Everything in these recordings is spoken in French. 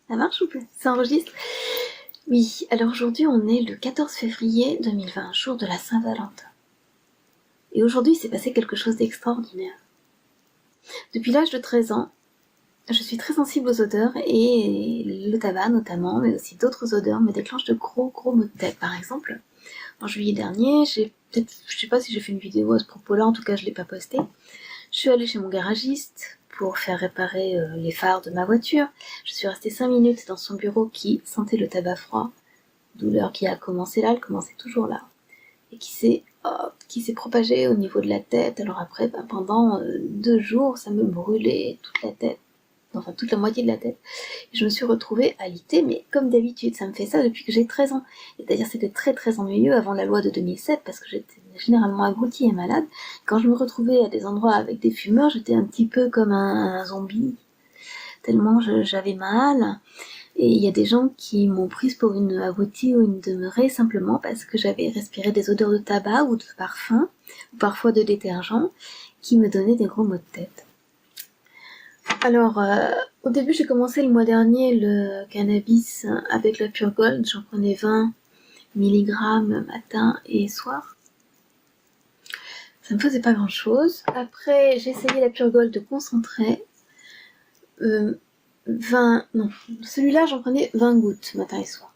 Ça marche ou pas? Ça enregistre? Oui, alors aujourd'hui on est le 14 février 2020, jour de la Saint-Valentin. Et aujourd'hui il s'est passé quelque chose d'extraordinaire. Depuis l'âge de 13 ans, je suis très sensible aux odeurs et le tabac notamment, mais aussi d'autres odeurs me déclenchent de gros maux de tête. Par exemple, en juillet dernier, je sais pas si j'ai fait une vidéo à ce propos-là, en tout cas je l'ai pas postée. Je suis allée chez mon garagiste pour faire réparer les phares de ma voiture. Je suis restée 5 minutes dans son bureau qui sentait le tabac froid. Douleur qui a commencé là, elle commençait toujours là. Et qui s'est propagée au niveau de la tête. Alors après, pendant 2 jours, ça me brûlait toute la tête. Enfin, toute la moitié de la tête. Et je me suis retrouvée alitée, mais comme d'habitude, ça me fait ça depuis que j'ai 13 ans. C'est-à-dire c'était très ennuyeux avant la loi de 2007, parce que j'étais généralement abrutie et malade. Quand je me retrouvais à des endroits avec des fumeurs, j'étais un petit peu comme un zombie, tellement j'avais mal. Et il y a des gens qui m'ont prise pour une abrutie ou une demeurée simplement parce que j'avais respiré des odeurs de tabac ou de parfum, ou parfois de détergent, qui me donnaient des gros maux de tête. Alors, au début, j'ai commencé le mois dernier le cannabis avec la Pure Gold. J'en prenais 20 mg matin et soir. Ça me faisait pas grand chose. Après, j'ai essayé la Pure Gold concentrée. Celui-là, j'en prenais 20 gouttes matin et soir.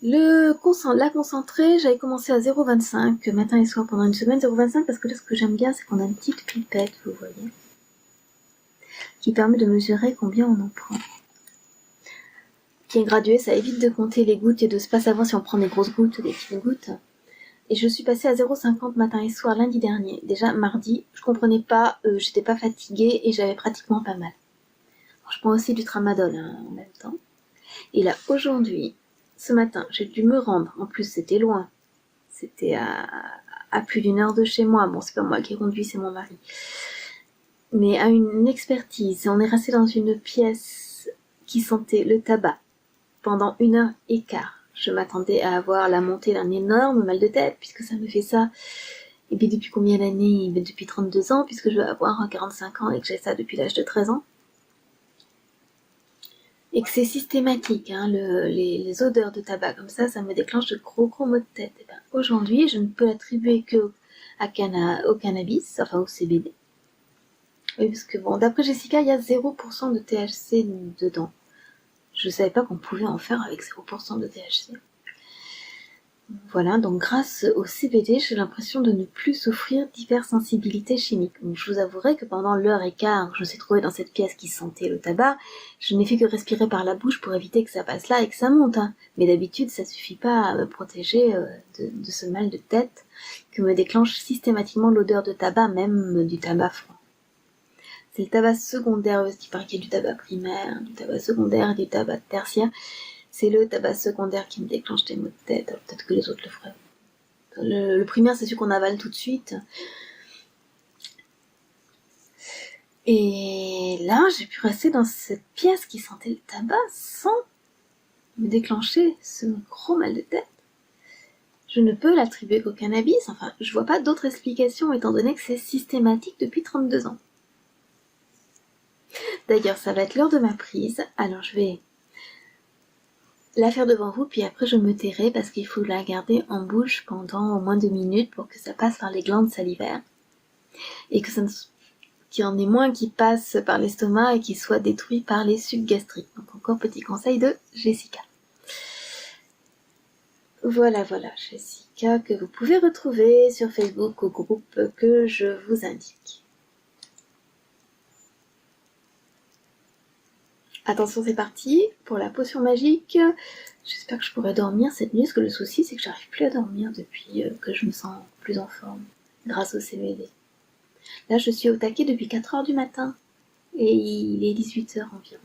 La concentrée, j'avais commencé à 0,25 matin et soir pendant une semaine. 0,25 parce que là, ce que j'aime bien, c'est qu'on a une petite pipette, vous voyez, qui permet de mesurer combien on en prend. Qui est gradué, ça évite de compter les gouttes et de pas savoir si on prend des grosses gouttes ou des petites gouttes. Et je suis passée à 0,50 matin et soir lundi dernier. Déjà, mardi, je comprenais pas, j'étais pas fatiguée et j'avais pratiquement pas mal. Alors, je prends aussi du tramadol en même temps. Et là, aujourd'hui, ce matin, j'ai dû me rendre. En plus, c'était loin. C'était à plus d'1 heure de chez moi. Bon, c'est pas moi qui conduis, c'est mon mari. Mais à une expertise. On est resté dans une pièce qui sentait le tabac pendant 1h15. Je m'attendais à avoir la montée d'un énorme mal de tête, puisque ça me fait ça. Et puis depuis combien d'années? Depuis 32 ans, puisque je vais avoir 45 ans et que j'ai ça depuis l'âge de 13 ans. Et que c'est systématique, hein, les odeurs de tabac comme ça me déclenche de gros maux de tête. Et ben, aujourd'hui, je ne peux l'attribuer que au cannabis, enfin au CBD. Oui, parce que bon, d'après Jessica, il y a 0% de THC dedans. Je savais pas qu'on pouvait en faire avec 0% de THC. Voilà, donc grâce au CBD, j'ai l'impression de ne plus souffrir d'hypersensibilité chimique. Donc, je vous avouerai que pendant l'heure et quart que je me suis trouvée dans cette pièce qui sentait le tabac, je n'ai fait que respirer par la bouche pour éviter que ça passe là et que ça monte. Hein. Mais d'habitude, ça suffit pas à me protéger de ce mal de tête que me déclenche systématiquement l'odeur de tabac, même du tabac froid. C'est le tabac secondaire, parce qu'il paraît qu'il y a du tabac primaire, du tabac secondaire et du tabac tertiaire. C'est le tabac secondaire qui me déclenche des maux de tête. Alors, peut-être que les autres le feraient. Le primaire, c'est celui qu'on avale tout de suite. Et là, j'ai pu rester dans cette pièce qui sentait le tabac sans me déclencher ce gros mal de tête. Je ne peux l'attribuer qu'au cannabis. Enfin, je vois pas d'autre explication étant donné que c'est systématique depuis 32 ans. D'ailleurs, ça va être l'heure de ma prise. Alors, je vais la faire devant vous, puis après je me tairai parce qu'il faut la garder en bouche pendant au moins 2 minutes pour que ça passe par les glandes salivaires et que qu'il y en ait moins qui passent par l'estomac et qui soient détruits par les sucs gastriques. Donc encore petit conseil de Jessica. Voilà, Jessica, que vous pouvez retrouver sur Facebook au groupe que je vous indique. Attention, c'est parti pour la potion magique. J'espère que je pourrai dormir cette nuit, parce que le souci, c'est que j'arrive plus à dormir depuis que je me sens plus en forme, grâce au CBD. Là, je suis au taquet depuis 4h du matin, et il est 18h environ.